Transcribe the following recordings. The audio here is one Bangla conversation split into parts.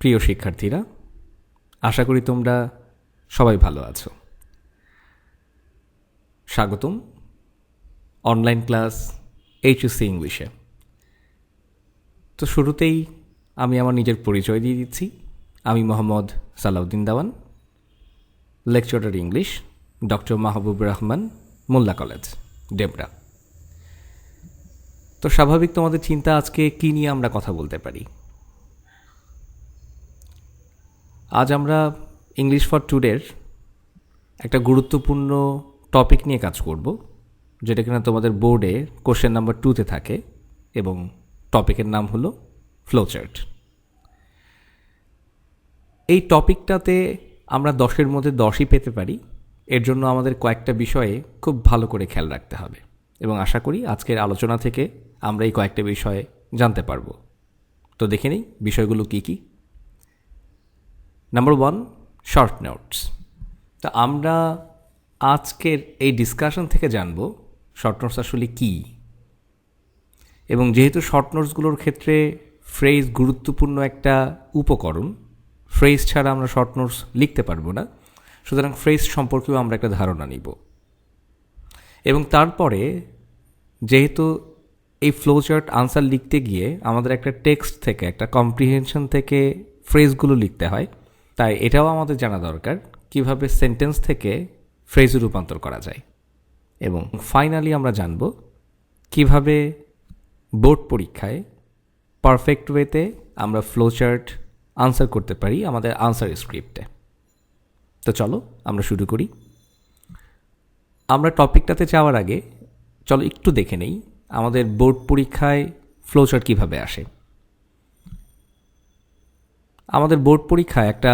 প্রিয় শিক্ষার্থীরা, আশা করি তোমরা সবাই ভালো আছো। স্বাগতম অনলাইন ক্লাস HSC ইংলিশে। তো শুরুতেই আমি আমার নিজের পরিচয় দিয়ে দিচ্ছি। আমি Mohammad Salauddin Dewan, lecturer English, doctor Mahbubur Rahman, Molla college, Debra. তো স্বাভাবিক তোমাদের চিন্তা, আজকে কী নিয়ে আমরা কথা বলতে পারি। আজ আমরা ইংলিশ ফর টুডের একটা গুরুত্বপূর্ণ টপিক নিয়ে কাজ করব, যেটা কিনা তোমাদের বোর্ডে কোশ্চেন নাম্বার 2-তে থাকে, এবং টপিকের নাম হলো ফ্লোচার্ট। এই টপিকটাতে আমরা 10-এর মধ্যে 10ই পেতে পারি। এর জন্য আমাদের কয়েকটা বিষয়ে খুব ভালো করে খেয়াল রাখতে হবে, এবং আশা করি আজকের আলোচনা থেকে আমরা এই কয়েকটা বিষয়ে জানতে পারবো। তো দেখে নিই বিষয়গুলো কী কী। Number 1, short notes. তা আমরা আজকের এই ডিসকাশন থেকে জানব শর্ট নোটস আসলে কী, এবং যেহেতু শর্ট নোটসগুলোর ক্ষেত্রে ফ্রেজ গুরুত্বপূর্ণ একটা উপকরণ, ফ্রেজ ছাড়া আমরা শর্ট নোটস লিখতে পারবো না, সুতরাং ফ্রেজ সম্পর্কেও আমরা একটা ধারণা নিব। এবং তারপরে যেহেতু এই ফ্লোচার্ট আনসার লিখতে গিয়ে আমাদের একটা টেক্সট থেকে, একটা কম্প্রিহেনশন থেকে ফ্রেজগুলো লিখতে হয়, তাই এটাও আমাদের জানা দরকার কিভাবে সেন্টেন্স থেকে ফ্রেজে রূপান্তর করা যায়। এবং ফাইনালি আমরা জানব কিভাবে বোর্ড পরীক্ষায় পারফেক্ট ওয়েতে আমরা ফ্লোচার্ট আনসার করতে পারি আমাদের আনসার স্ক্রিপ্টে। তো চলো আমরা শুরু করি। আমরা টপিকটাতে যাওয়ার আগে চলো একটু দেখে নেই আমাদের বোর্ড পরীক্ষায় ফ্লোচার্ট কিভাবে আসে। আমাদের বোর্ড পরীক্ষায় একটা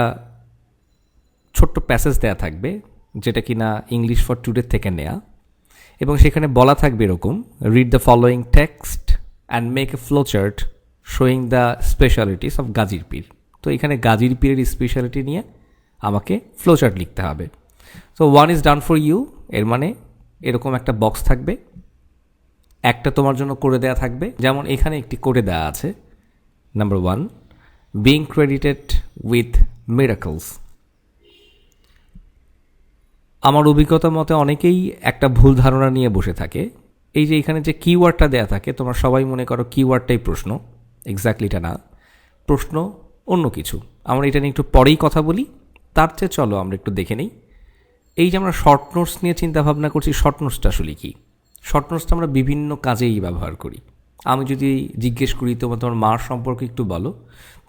ছোট্ট প্যাসেজ দেয়া থাকবে, যেটা কিনা ইংলিশ ফর টুডে থেকে নেয়া, এবং সেখানে বলা থাকবে এরকম: read the following text and make a flowchart showing the specialities of গাজীর পীর। তো এখানে গাজীর পীরের স্পেশালিটি নিয়ে আমাকে ফ্লোচার্ট লিখতে হবে। So 1 is done for you, এর মানে এরকম একটা বক্স থাকবে, একটা তোমার জন্য করে দেয়া থাকবে, যেমন এখানে একটি করে দেয়া আছে। Number 1, being credited with miracles। আমার অভিজ্ঞতা মতে অনেকেই একটা ভুল ধারণা নিয়ে বসে থাকে। এই যে এখানে যে কিওয়ার্ডটা দেয়া থাকে, তোমরা সবাই মনে করো কিওয়ার্ডটাই প্রশ্ন। এক্স্যাক্টলি এটা না, প্রশ্ন অন্য কিছু। আমরা এটা নিয়ে একটু পরেই কথা বলি। তার চেয়ে চলো আমরা একটু দেখে নিই। এই যে আমরা শর্ট নোটস নিয়ে চিন্তা ভাবনা করছি, শর্ট নোটসটা আসলে কী? শর্ট নোটসটা আমরা বিভিন্ন কাজেই ব্যবহার করি। আমি যদি জিজ্ঞেস করি তোমার মার সম্পর্কে একটু বলো,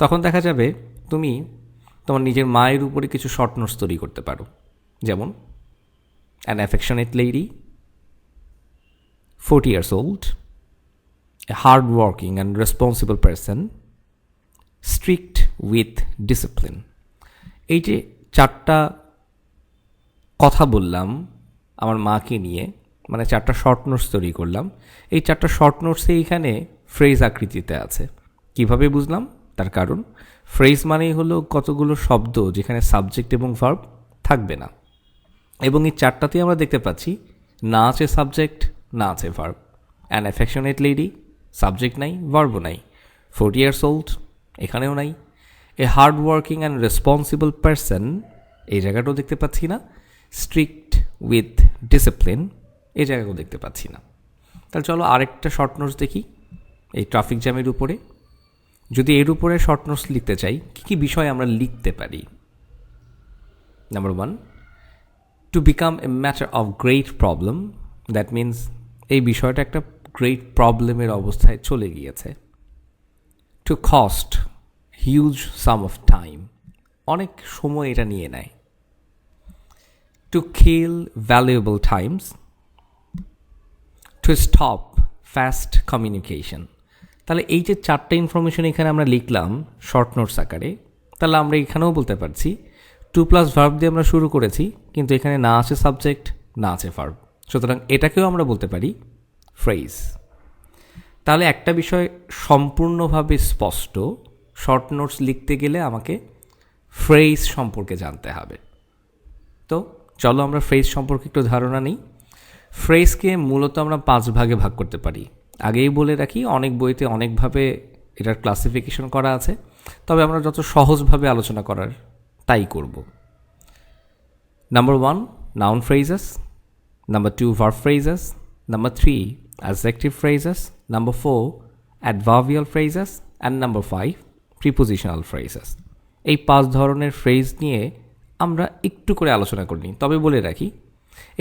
তখন দেখা যাবে তুমি তোমার নিজের মায়ের উপরে কিছু শর্ট নোটস তৈরি করতে পারো। যেমন an affectionate lady, 40 years old, a hard-working and responsible person, strict with discipline। এই যে 4টা কথা বললাম আমার মাকে নিয়ে, মানে 4টা শর্ট নোটস তৈরি করলাম। এই 4টা শর্ট নোটসে এইখানে ফ্রেজ আকৃতিতে আছে। কিভাবে বুঝলাম? তার কারণ ফ্রেজ মানেই হলো কতগুলো শব্দ যেখানে সাবজেক্ট এবং ভার্ব থাকবে না, এবং এই 4টাতেই আমরা দেখতে পাচ্ছি না আছে সাবজেক্ট, না আছে verb. An affectionate lady, subject নাই, ভার্বও নাই। 40 years old, এখানেও নাই। A hard working and responsible person, এই জায়গাটাও দেখতে পাচ্ছি না। স্ট্রিক্ট উইথ ডিসিপ্লিন, এই জায়গাটাও দেখতে পাচ্ছি না। তাহলে চলো আরেকটা শর্ট নোটস দেখি এই ট্রাফিক জ্যামের উপরে। যদি এর উপরে শর্ট নোটস লিখতে চাই, কী কী বিষয় আমরা লিখতে পারি? Number 1, to become a matter of great problem. That means এই বিষয়টা একটা গ্রেট প্রবলেমের অবস্থায় চলে গিয়েছে। To cost huge some of time, অনেক সময় এটা নিয়ে নেয়। To kill valuable Times. To stop fast communication. তাহলে এই যে 4টা ইনফরমেশন এখানে আমরা লিখলাম শর্ট নোটস আকারে, তাহলে আমরা এখানেও বলতে পারছি 2+ ভার্ব দিয়ে আমরা শুরু করেছি, কিন্তু এখানে না আছে সাবজেক্ট, না আছে ভার্ব, সুতরাং এটাকেও আমরা বলতে পারি ফ্রেজ। তাহলে একটা বিষয় সম্পূর্ণভাবে স্পষ্ট, শর্ট নোটস লিখতে গেলে আমাকে ফ্রেজ সম্পর্কে জানতে হবে। তো চলো আমরা ফ্রেজ সম্পর্কে একটু ধারণা নিই। ফ্রেজকে মূলত আমরা 5 ভাগে ভাগ করতে পারি। আগেই বলে রাখি, অনেক বইতে অনেকভাবে এটার ক্লাসিফিকেশন করা আছে, তবে আমরা যত সহজভাবে আলোচনা করার তাই করব। Number 1 noun phrases, number 2 verb phrases, number 3 adjective phrases, number 4 adverbial phrases and number 5 prepositional phrases. এই 5 ধরনের ফ্রেজ নিয়ে আমরা একটু করে আলোচনা করিনি। তবে বলে রাখি,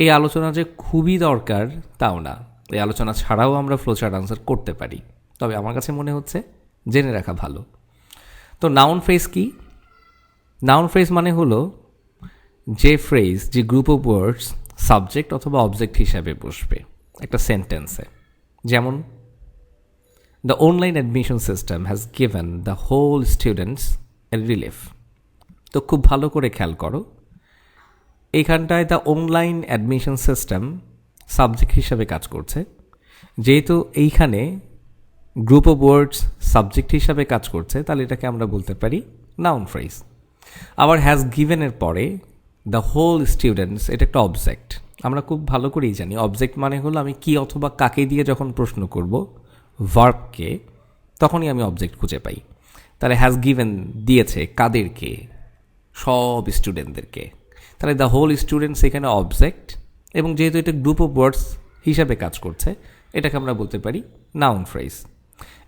এই আলোচনা যে খুবই দরকার তাও না, এই আলোচনা ছাড়াও আমরা ফ্লোচার্ট আনসার করতে পারি, তবে আমার কাছে মনে হচ্ছে জেনে রাখা ভালো। তো নাউন ফ্রেজ কি? নাউন ফ্রেজ মানে হলো যে ফ্রেজ, যে গ্রুপ অফ ওয়ার্ডস সাবজেক্ট অথবা অবজেক্ট হিসাবে বসবে একটা সেন্টেন্সে। যেমন the online admission system has given the whole students a relief. তো খুব ভালো করে খেয়াল করো, এইখানটায় the online admission system subject হিসাবে কাজ করছে। যেহেতু এইখানে গ্রুপ অফ ওয়ার্ডস সাবজেক্ট হিসাবে কাজ করছে, তাহলে এটাকে আমরা বলতে পারি নাউন ফ্রেজ। আবার হ্যাজ গিভেনের পরে দ্য হোল স্টুডেন্টস, এটা একটা অবজেক্ট। আমরা খুব ভালো করেই জানি অবজেক্ট মানে হলো আমি কি অথবা কাকে দিয়ে যখন প্রশ্ন করব, ভার্বকে, তখনই আমি অবজেক্ট খুঁজে পাই। তাহলে হ্যাজ গিভেন দিয়েছে কাদেরকে? সব স্টুডেন্টদেরকে। তাহলে দ্য হোল স্টুডেন্টস এখানে অবজেক্ট, এবং যেহেতু এটা গ্রুপ অফ ওয়ার্ডস হিসাবে কাজ করছে, এটাকে আমরা বলতে পারি নাউন ফ্রেজ।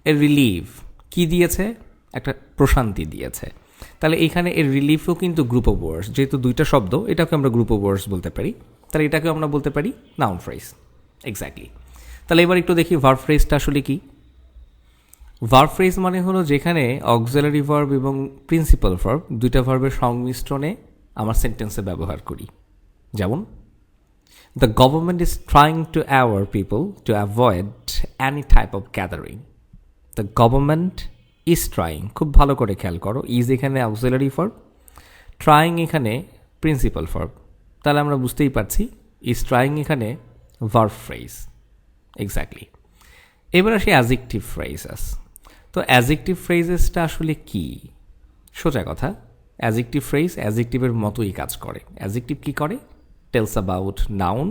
এর রিলিভ কি দিয়েছে? একটা প্রশান্তি দিয়েছে। তাহলে এখানে এর রিলিফও কিন্তু গ্রুপ অফ ওয়ার্ডস, যেহেতু দুইটা শব্দ, এটাকে আমরা গ্রুপ অফ ওয়ার্ডস বলতে পারি। তাহলে এটাকেও আমরা বলতে পারি নাউন ফ্রেজ। এক্স্যাক্টলি। তাহলে এবার একটু দেখি ভার্ব ফ্রেজটা আসলে কি। ভার্ব ফ্রেজ মানে হলো যেখানে অক্সিলারি ভার্ব এবং প্রিন্সিপাল ভার্ব, দুইটা ভার্বের সংমিশ্রণে আমার সেন্টেন্সে ব্যবহার করি। যেমন the government is trying to aware people to avoid any type of gathering. The government is trying, খুব ভালো করে খেয়াল করো, ইজ এখানে অক্সিলারি ভার্ব, ট্রাইং এখানে প্রিন্সিপাল ভার্ব। তাহলে আমরা বুঝতেই পারছি ইজ ট্রাইং এখানে ভার্ব ফ্রেজ। এক্স্যাক্টলি। এবার আসি অ্যাডজেক্টিভ ফ্রেজেস। তো অ্যাডজেক্টিভ ফ্রেজেসটা আসলে কি? সোজা কথা, অ্যাডজেক্টিভ ফ্রেজ অ্যাডজেক্টিভের মতোই কাজ করে। অ্যাডজেক্টিভ কি করে? Tells about noun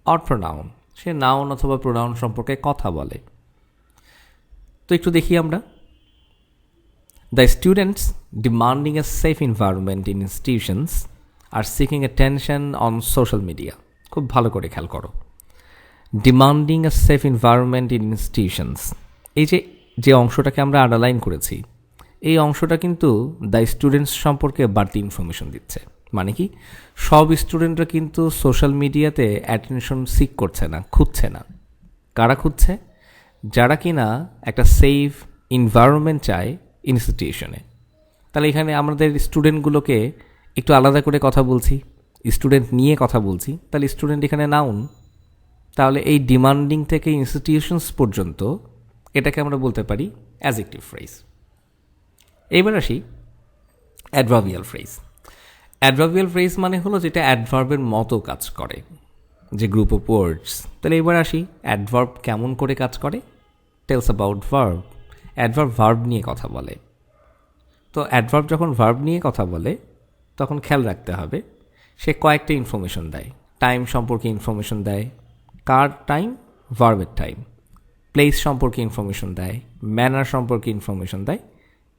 or pronoun. সে নাউন অথবা প্রোনাউন সম্পর্কে কথা বলে। তো একটু দেখি আমরা। The students demanding a safe environment in institutions are seeking attention on social media. খুব ভালো করে খেয়াল করো, demanding a safe environment in institutions, এই যে অংশটাকে আমরা আন্ডারলাইন করেছি, এই অংশটা কিন্তু দ্য স্টুডেন্টস সম্পর্কে বাড়তি ইনফরমেশন দিচ্ছে। মানে কি, সব স্টুডেন্টরা কিন্তু সোশ্যাল মিডিয়াতে অ্যাটেনশন সিক করছে না, খুঁজছে না। কারা খুঁজছে? যারা কিনা একটা সেফ এনভায়রনমেন্ট চায় ইনস্টিটিউশনে। তাহলে এখানে আমাদের স্টুডেন্টগুলোকে একটু আলাদা করে কথা বলছি, স্টুডেন্ট নিয়ে কথা বলছি, তাহলে স্টুডেন্ট এখানে নাউন। তাহলে এই ডিমান্ডিং থেকে ইনস্টিটিউশনস পর্যন্ত এটাকে আমরা বলতে পারি অ্যাডজেক্টিভ ফ্রেজ। এবার আসি অ্যাডভার্বিয়াল ফ্রেজ। অ্যাডভার্বিয়াল ফ্রেজ মানে হলো যেটা অ্যাডভার্বের মতো কাজ করে, যে গ্রুপ অফ ওয়ার্ডস। তাহলে এবার আসি অ্যাডভার্ব কেমন করে কাজ করে। Tells about verb. Adverb verb নিয়ে কথা বলে। তো অ্যাডভার্ব যখন ভার্ব নিয়ে কথা বলে তখন খেয়াল রাখতে হবে সে কয়েকটা ইনফরমেশন দেয়। টাইম সম্পর্কে ইনফরমেশন দেয়, কার টাইম, ভার্বের টাইম। প্লেস সম্পর্কে ইনফরমেশন দেয়, ম্যানার সম্পর্কে ইনফরমেশন দেয়,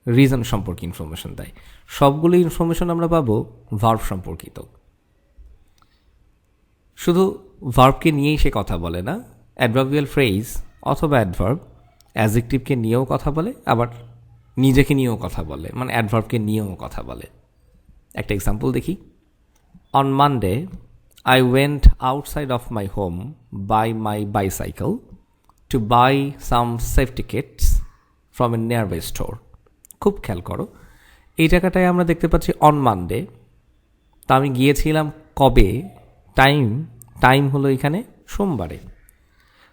রিজন সম্পর্কে ইনফরমেশন দেয়। সবগুলো ইনফরমেশন আমরা পাবো ভার্ব সম্পর্কিত। শুধু ভার্বকে নিয়েই সে কথা বলে না, অ্যাডভার্বিয়াল ফ্রেজ অথবা অ্যাডভার্ব অ্যাডজেক্টিভকে নিয়েও কথা বলে, আবার নিজেকে নিয়েও কথা বলে, মানে অ্যাডভার্বকে নিয়েও কথা বলে। একটা এক্সাম্পল দেখি। On Monday I went outside of my home by my bicycle to buy some safety kits from a nearby store. খুব খেয়াল করো, এই জায়গাটায় আমরা দেখতে পাচ্ছি অন মানডে। তা আমি গিয়েছিলাম কবে? টাইম হলো এখানে সোমবারে।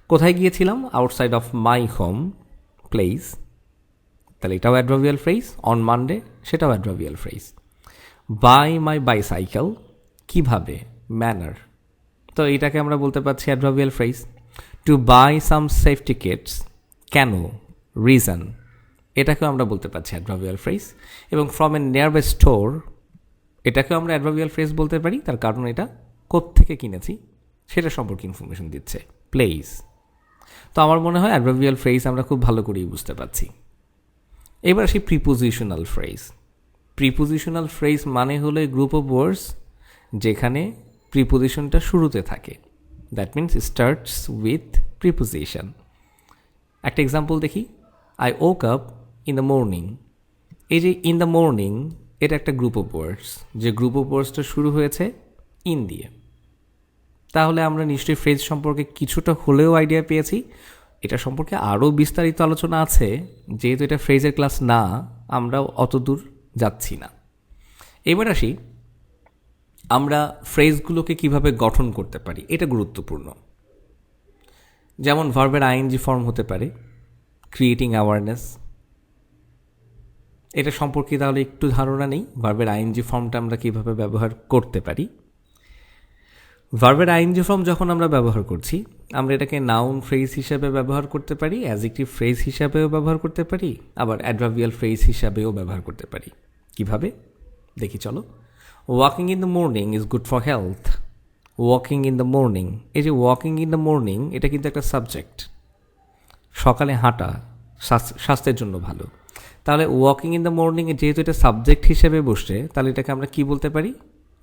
কোথায় গিয়েছিলাম? Outside of my home place. তাহলে এটাও অ্যাডভার্বিয়াল ফ্রেজ। অন মানডে, সেটাও adverbial phrase. By my bicycle, কিভাবে? ম্যানার। তো এটাকে আমরা বলতে পারছি adverbial phrase. To buy some safety kits, কেন? রিজন। এটাকেও আমরা বলতে পারছি অ্যাডভার্বিয়াল ফ্রেজ। এবং ফ্রম এ নিয়ারবাই স্টোর, এটাকেও আমরা অ্যাডভার্বিয়াল ফ্রেজ বলতে পারি, তার কারণ এটা কোত্থেকে কিনেছি সেটা সম্পর্কে ইনফরমেশন দিচ্ছে, প্লেস। তো আমার মনে হয় অ্যাডভার্বিয়াল ফ্রেজ আমরা খুব ভালো করেই বুঝতে পারছি। এবার আসি প্রিপোজিশনাল ফ্রেজ। প্রিপোজিশনাল ফ্রেজ মানে হলো গ্রুপ অফ ওয়ার্ডস যেখানে প্রিপোজিশনটা শুরুতে থাকে, that means starts with preposition. একটা এক্সাম্পল দেখি, I woke up in the morning. এই যে ইন দ্য মর্নিং, এটা একটা গ্রুপ অফ ওয়ার্ডস, যে গ্রুপ অফ ওয়ার্ডসটা শুরু হয়েছে ইন দিয়ে। তাহলে আমরা নিশ্চয়ই ফ্রেজ সম্পর্কে কিছুটা হলেও আইডিয়া পেয়েছি। এটা সম্পর্কে আরও বিস্তারিত আলোচনা আছে, যেহেতু এটা ফ্রেজের ক্লাস না, আমরা অত দূর যাচ্ছি না। এবার আসি, আমরা ফ্রেজগুলোকে কিভাবে গঠন করতে পারি, এটা গুরুত্বপূর্ণ। যেমন ভার্বের আইএনজি ফর্ম হতে পারে ক্রিয়েটিং অ্যাওয়ারনেস। এটা সম্পর্কে তাহলে একটু ধারণা নেই, ভার্বের আইএনজি ফর্মটা আমরা কিভাবে ব্যবহার করতে পারি। ভার্বের আইএনজি ফর্ম যখন আমরা ব্যবহার করছি, আমরা এটাকে নাউন ফ্রেজ হিসাবে ব্যবহার করতে পারি, অ্যাডজেক্টিভ ফ্রেজ হিসাবেও ব্যবহার করতে পারি, আবার অ্যাডভার্বিয়াল ফ্রেজ হিসাবেও ব্যবহার করতে পারি। কিভাবে দেখি চলো। Walking in the morning is good for health. Walking in the morning, এই যে ওয়াকিং ইন দ্য মর্নিং, এটা কিন্তু একটা সাবজেক্ট। সকালে হাঁটা স্বাস্থ্যের জন্য ভালো। তাহলে ওয়াকিং ইন দ্য মর্নিং যেহেতু এটা সাবজেক্ট হিসেবে বসছে, তাহলে এটাকে আমরা কি বলতে পারি?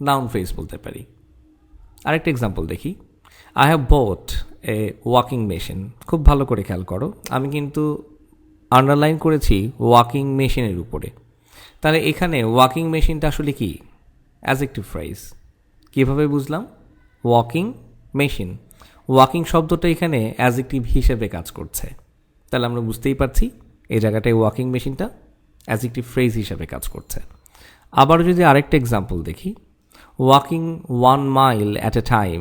নাউন ফ্রেজ বলতে পারি। আরেকটা এক্সাম্পল দেখি, I have bought A walking machine. খুব ভালো করে খেয়াল করো, আমি কিন্তু আন্ডারলাইন করেছি ওয়াকিং মেশিনের উপরে। তাহলে এখানে ওয়াকিং মেশিনটা আসলে কি? Adjective phrase. কীভাবে বুঝলাম? ওয়াকিং মেশিন, ওয়াকিং শব্দটা এখানে অ্যাডজেক্টিভ হিসেবে কাজ করছে। তাহলে আমরা বুঝতেই পারছি এই জায়গাটায় ওয়াকিং মেশিনটা অ্যাডজেক্টিভ ফ্রেজ হিসেবে কাজ করছে। আবার যদি আরেকটা এক্সাম্পল দেখি, walking 1 mile at a time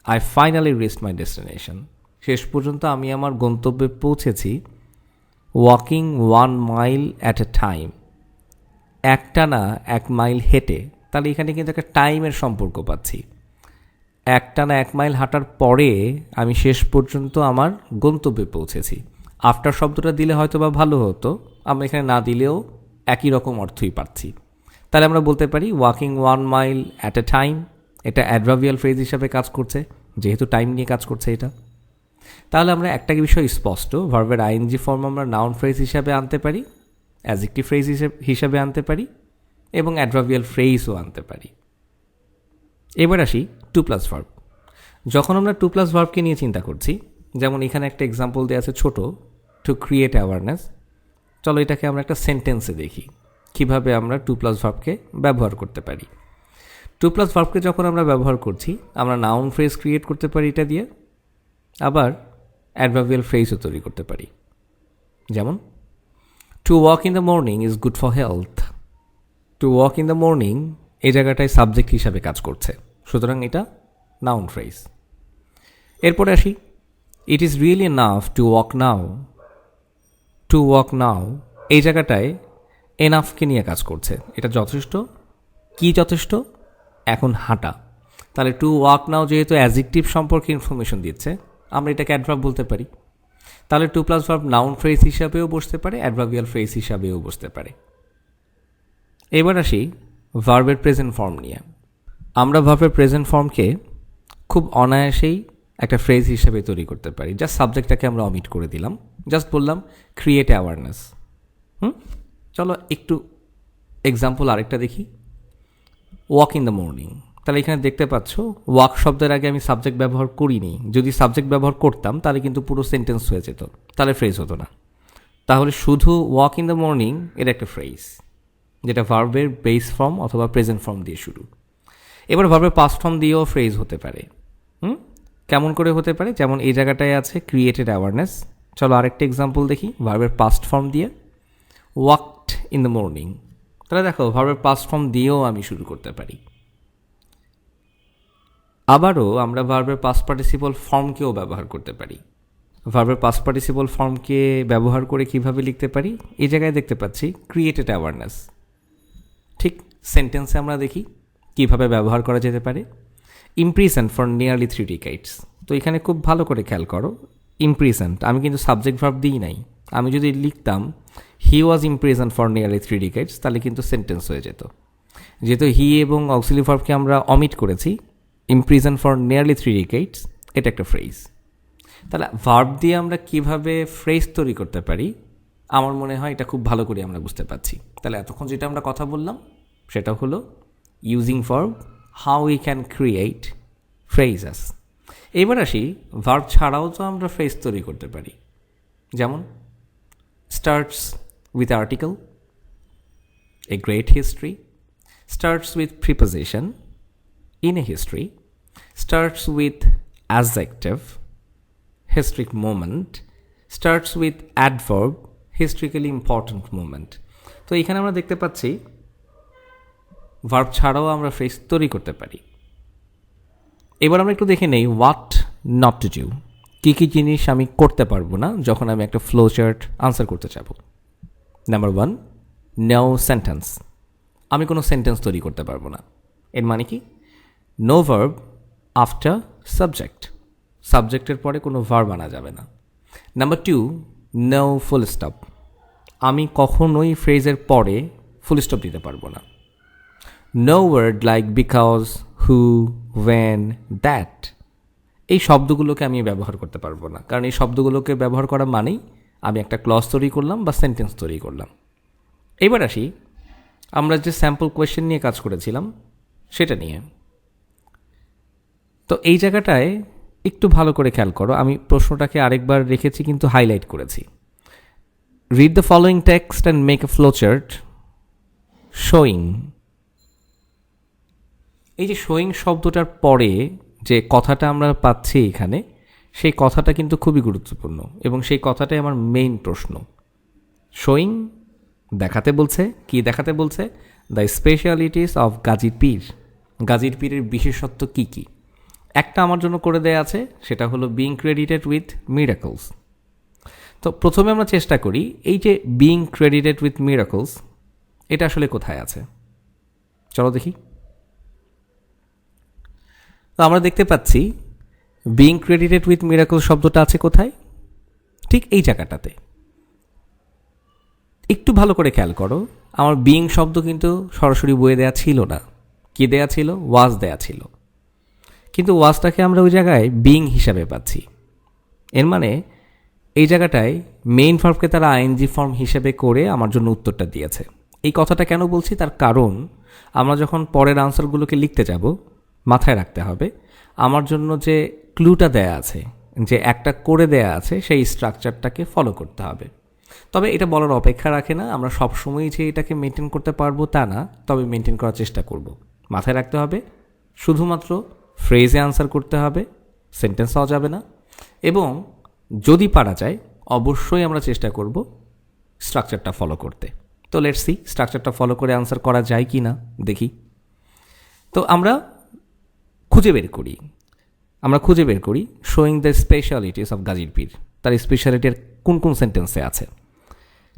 I finally reached my destination. শেষ পর্যন্ত আমি আমার গন্তব্যে পৌঁছেছি walking 1 mile at a time, একটানা 1 মাইল হেঁটে। তাহলে এখানে কিন্তু একটা টাইমের সম্পর্ক পাচ্ছি। একটানা 1 মাইল হাঁটার পরে আমি শেষ পর্যন্ত আমার গন্তব্যে পৌঁছেছি। আফটার শব্দটা দিলে হয়তো বা ভালো হতো, আমরা এখানে না দিলেও একই রকম অর্থই পাচ্ছি। তাহলে আমরা বলতে পারি walking 1 mile at a time, এটা অ্যাডভার্বিয়াল ফ্রেজ হিসাবে কাজ করছে, যেহেতু টাইম নিয়ে কাজ করছে এটা। তাহলে আমরা একটা বিষয় স্পষ্ট, ভার্বের আইএনজি ফর্ম আমরা নাউন ফ্রেজ হিসাবে আনতে পারি, অ্যাডজেক্টিভ ফ্রেজ হিসাবে আনতে পারি, এবং অ্যাডভার্বিয়াল ফ্রেজও আনতে পারি। এবার আসি টু প্লাস ভার্ব। যখন আমরা টু প্লাস ভার্বকে নিয়ে চিন্তা করছি, যেমন এখানে একটা এক্সাম্পল দেওয়া আছে ছোট, টু ক্রিয়েট অ্যাওয়ারনেস। চলো এটাকে আমরা একটা সেন্টেন্সে দেখি কিভাবে আমরা টু প্লাস ভার্বকে ব্যবহার করতে পারি। টু প্লাস ভার্বকে যখন আমরা ব্যবহার করছি, আমরা নাউন ফ্রেজ ক্রিয়েট করতে পারি এটা দিয়ে, আবার অ্যাডভার্বিয়াল ফ্রেজও তৈরি করতে পারি। যেমন to walk in the morning is good for health. To walk in the morning এই জায়গাটায় সাবজেক্ট হিসাবে কাজ করছে, সুতরাং এটা নাউন ফ্রেজ। এরপরে আসি, it is really enough to walk now. To walk now এই জায়গাটায় এনাফকে নিয়ে কাজ করছে, এটা যথেষ্ট। কি যথেষ্ট? এখন হাঁটা। তাহলে টু ওয়াক নাও যেহেতু অ্যাডজেক্টিভ সম্পর্কে ইনফরমেশন দিচ্ছে, আমরা এটাকে অ্যাডভার্ব বলতে পারি। তাহলে to plus verb noun phrase হিসাবেও বসতে পারে, অ্যাডভার্বিয়াল ফ্রেজ হিসাবেও বসতে পারে। এবার আসি ভার্বের প্রেজেন্ট ফর্ম নিয়ে। আমরা ভার্বের প্রেজেন্ট ফর্মকে খুব অনায়াসেই একটা ফ্রেজ হিসেবে তৈরি করতে পারি। জাস্ট সাবজেক্টটাকে আমরা অমিট করে দিলাম, জাস্ট বললাম ক্রিয়েট অ্যাওয়ারনেস। চলো একটু এক্সাম্পল আরেকটা দেখি, ওয়াক ইন দ্য মর্নিং। তাহলে এখানে দেখতে পাচ্ছ ওয়াক শব্দের আগে আমি সাবজেক্ট ব্যবহার করিনি। যদি সাবজেক্ট ব্যবহার করতাম তাহলে কিন্তু পুরো সেন্টেন্স হয়ে যেত, তাহলে ফ্রেজ হতো না। তাহলে শুধু ওয়াক ইন দ্য মর্নিং এর একটা ফ্রেজ, যেটা ভার্বের বেস ফর্ম অথবা প্রেজেন্ট ফর্ম দিয়ে শুরু। এবার ভার্বের পাস্ট ফর্ম দিয়েও ফ্রেজ হতে পারে। কেমন করে হতে পারে? যেমন এই জায়গাটায় আছে ক্রিয়েটেড অ্যাওয়ারনেস। চলো আরেকটা এক্সাম্পল দেখি ভার্বের পাস্ট ফর্ম দিয়ে, ওয়াকড ইন দ্য মর্নিং। তাহলে দেখো ভার্বের পাস্ট ফর্ম দিয়েও আমি শুরু করতে পারি। আবারও আমরা ভার্বের পাস্ট পার্টিসিপল ফর্মকেও ব্যবহার করতে পারি। ভার্বের পাস্ট পার্টিসিপল ফর্মকে ব্যবহার করে কিভাবে লিখতে পারি? এই জায়গায় দেখতে পাচ্ছি ক্রিয়েটেড অ্যাওয়ারনেস। ঠিক সেন্টেন্সে আমরা দেখি কিভাবে ব্যবহার করা যেতে পারে। ইমপ্রিজেন্ট ফর নিয়ারলি 3 decades। তো এখানে খুব ভালো করে খেয়াল করো, ইমপ্রিজেন্ট আমি কিন্তু সাবজেক্ট ভার্ব দিই নাই। আমি যদি লিখতাম হি ওয়াজ ইমপ্রিজেন্ট ফর নিয়ারলি 3 decades, তাহলে কিন্তু সেন্টেন্স হয়ে যেত। যেহেতু হি এবং অক্সিলারি ভার্বকে আমরা অমিট করেছি, ইমপ্রিজেন্ট ফর নিয়ারলি 3 decades এটা একটা ফ্রেজ। তাহলে ভার্ব দিয়ে আমরা কিভাবে ফ্রেজ তৈরি করতে পারি আমার মনে হয় এটা খুব ভালো করে আমরা বুঝতে পারছি। তাহলে এতক্ষণ যেটা আমরা কথা বললাম সেটা হলো using verb, how we can create phrases. এবার আসি ভার্ব ছাড়াও তো আমরা ফ্রেজ তৈরি করতে পারি। যেমন starts with article, a great history, starts with preposition, in a history, starts with adjective, historic moment, starts with adverb, historically important moment. তো এখানে আমরা দেখতে পাচ্ছি ভার্ব ছাড়াও আমরা ফ্রেজ তৈরি করতে পারি। এবার আমরা একটু দেখে নেই হোয়াট নট টু ডু, কী কী জিনিস আমি করতে পারবো না যখন আমি একটা ফ্লো চার্ট আনসার করতে যাব। নাম্বার 1, নো সেন্টেন্স, আমি কোনো সেন্টেন্স তৈরি করতে পারবো না। এর মানে কি? নো ভার্ব আফটার সাবজেক্ট, সাবজেক্টের পরে কোনো ভার্ব আনা যাবে না। নাম্বার 2, নো ফুল স্টপ, আমি কখনোই ফ্রেজের পরে ফুল স্টপ দিতে পারবো না। No word like because, who, when, that, এই শব্দগুলোকে আমি ব্যবহার করতে পারবো না, কারণ এই শব্দগুলোকে ব্যবহার করা মানেই আমি একটা ক্লজ তৈরি করলাম বা সেন্টেন্স তৈরি করলাম। এবার আসি আমরা যে স্যাম্পল কোয়েশ্চেন নিয়ে কাজ করেছিলাম সেটা নিয়ে। তো এই জায়গাটায় একটু ভালো করে খেয়াল করো, আমি প্রশ্নটাকে আরেকবার রেখেছি কিন্তু হাইলাইট করেছি। Read the following text and make a flow chart showing. এই যে শোয়িং শব্দটার পরে যে কথাটা আমরা পাচ্ছি এখানে, সেই কথাটা কিন্তু খুবই গুরুত্বপূর্ণ এবং সেই কথাটাই আমার মেইন প্রশ্ন। শোয়িং দেখাতে বলছে, কি দেখাতে বলছে? দ্য স্পেশালিটিস অফ গাজীর পীর, গাজীর পীরের বিশেষত্ব কি কি। একটা আমার জন্য করে দেয়া আছে, সেটা হলো বিং ক্রেডিটেড উইথ মিরাকলস। তো প্রথমে আমরা চেষ্টা করি এই যে বিং ক্রেডিটেড উইথ মিরাকলস, এটা আসলে কোথায় আছে চলো দেখি। তো আমরা দেখতে পাচ্ছি বিং ক্রেডিটেড উইথ মিরাকল শব্দটা আছে কোথায়? ঠিক এই জায়গাটাতে। একটু ভালো করে খেয়াল করো, আমার বিং শব্দ কিন্তু সরাসরি বইয়ে দেয়া ছিল না। কি দেয়া ছিল? ওয়াজ দেয়া ছিল, কিন্তু ওয়াজটাকে আমরা ওই জায়গায় বিং হিসাবে পাচ্ছি। এর মানে এই জায়গাটায় মেইন ভার্বকে তারা আইএনজি ফর্ম হিসেবে করে আমার জন্য উত্তরটা দিয়েছে। এই কথাটা কেন বলছি? তার কারণ আমরা যখন পরের আনসারগুলোকে লিখতে যাব মাথায় রাখতে হবে আমার জন্য যে ক্লুটা দেয়া আছে, যে একটা করে দেয়া আছে, সেই স্ট্রাকচারটাকে ফলো করতে হবে। তবে এটা বলার অপেক্ষা রাখে না আমরা সবসময়ই যে এটাকে মেনটেন করতে পারবো তা না, তবে মেনটেন করার চেষ্টা করব। মাথায় রাখতে হবে শুধুমাত্র ফ্রেজে আনসার করতে হবে, সেন্টেন্স হওয়া যাবে না। এবং যদি পারা যায় অবশ্যই আমরা চেষ্টা করব স্ট্রাকচারটা ফলো করতে। তো লেটস সি স্ট্রাকচারটা ফলো করে আনসার করা যায় কি না দেখি। তো আমরা খুঁজে বের করি শোয়িং দ্য স্পেশালিটিস অফ গাজীর পীর, তার স্পেশালিটির কোন কোন সেন্টেন্সে আছে।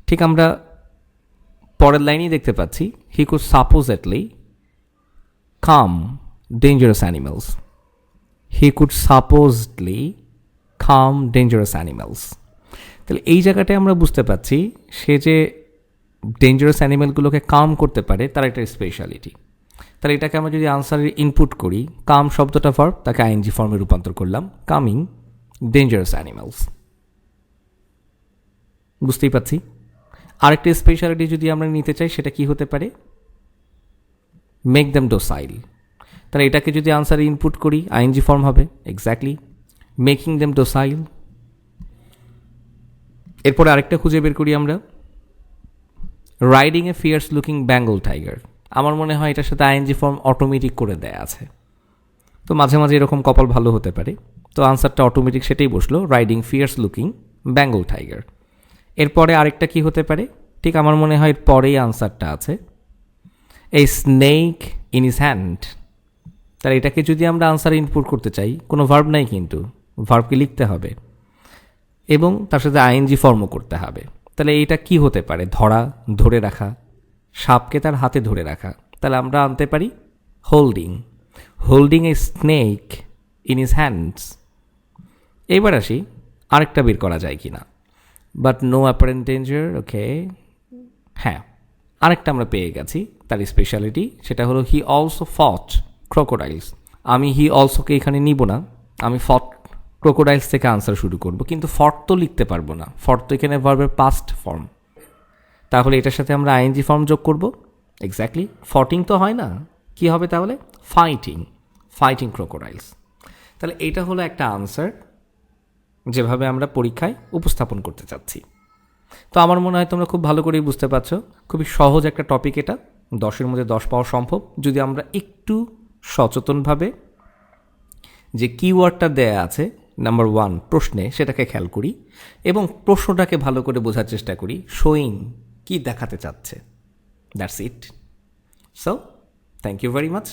ঠিক আমরা পরের লাইনেই দেখতে পাচ্ছি he could supposedly come dangerous animals, he could supposedly come dangerous animals. তাহলে এই জায়গাটায় আমরা বুঝতে পাচ্ছি সে যে ডেঞ্জারাস অ্যানিমেলগুলোকে কাম করতে পারে তার একটা স্পেশালিটি। তাহলে এটাকে আমরা যদি আনসারের ইনপুট করি, কাম শব্দটা ভার্ব, তাকে আইএনজি ফর্মে রূপান্তর করলাম, কামিং ডেঞ্জারাস অ্যানিমালস। বুঝতেই পাচ্ছি আরেকটা স্পেশালিটি যদি আমরা নিতে চাই সেটা কি হতে পারে? Make them docile. তাহলে এটাকে যদি আনসারে ইনপুট করি আইএনজি ফর্ম হবে এক্স্যাক্টলি মেকিং দেম ডোসাইল। এরপরে আরেকটা খুঁজে বের করি আমরা, riding a fierce looking Bengal tiger. আমার মনে হয় এটার সাথে আইএনজি ফর্ম অটোমেটিক করে দেয়া আছে। তো মাঝে মাঝে এরকম কপাল ভালো হতে পারে, তো আনসারটা অটোমেটিক সেটাই বসলো, riding fierce looking Bengal tiger. এরপরে আরেকটা কি হতে পারে? ঠিক আমার মনে হয় এর পরেই আনসারটা আছে, a snake in is hand. তাহলে এটাকে যদি আমরা আনসারে ইনপুট করতে চাই, কোনো ভার্ব নাই কিন্তু ভার্বকে লিখতে হবে এবং তার সাথে আইএনজি ফর্মও করতে হবে। তাহলে এইটা কি হতে পারে? ধরা, ধরে রাখা, সাপকে তার হাতে ধরে রাখা। তাহলে আমরা আনতে পারি holding, holding a snake in is hands. এইবার আসি আরেকটা বের করা যায় কি না, বাট নো অ্যাপারেন্ট ডেঞ্জার। ওকে, হ্যাঁ আরেকটা আমরা পেয়ে গেছি তার স্পেশালিটি, সেটা হলো হি অলসো ফট ক্রোকোডাইলস। আমি হি অলসোকে এখানে নিব না, আমি ফট ক্রোকোডাইলস থেকে আনসার শুরু করব, কিন্তু ফট তো লিখতে পারবো না, ফট তো এখানে ভার্বের পাস্ট ফর্ম, তাহলে এটার সাথে আমরা আইএনজি ফর্ম যোগ করব। এক্স্যাক্টলি, ফটিং তো হয় না, কি হবে তাহলে? Fighting crocodiles. তাহলে এটা হলো একটা আনসার যেভাবে আমরা পরীক্ষায় উপস্থাপন করতে চাচ্ছি। তো আমার মনে হয় তোমরা খুব ভালো করেই বুঝতে পারছো, খুবই সহজ একটা টপিক এটা, 10-এর মধ্যে 10 পাওয়া সম্ভব যদি আমরা একটু সচেতনভাবে যে কিওয়ার্ডটা দেয়া আছে নাম্বার 1 প্রশ্নে সেটাকে খেয়াল করি এবং প্রশ্নটাকে ভালো করে বোঝার চেষ্টা করি, শোয়িং কি দেখাতে চাচ্ছে। That's it. So thank you very much.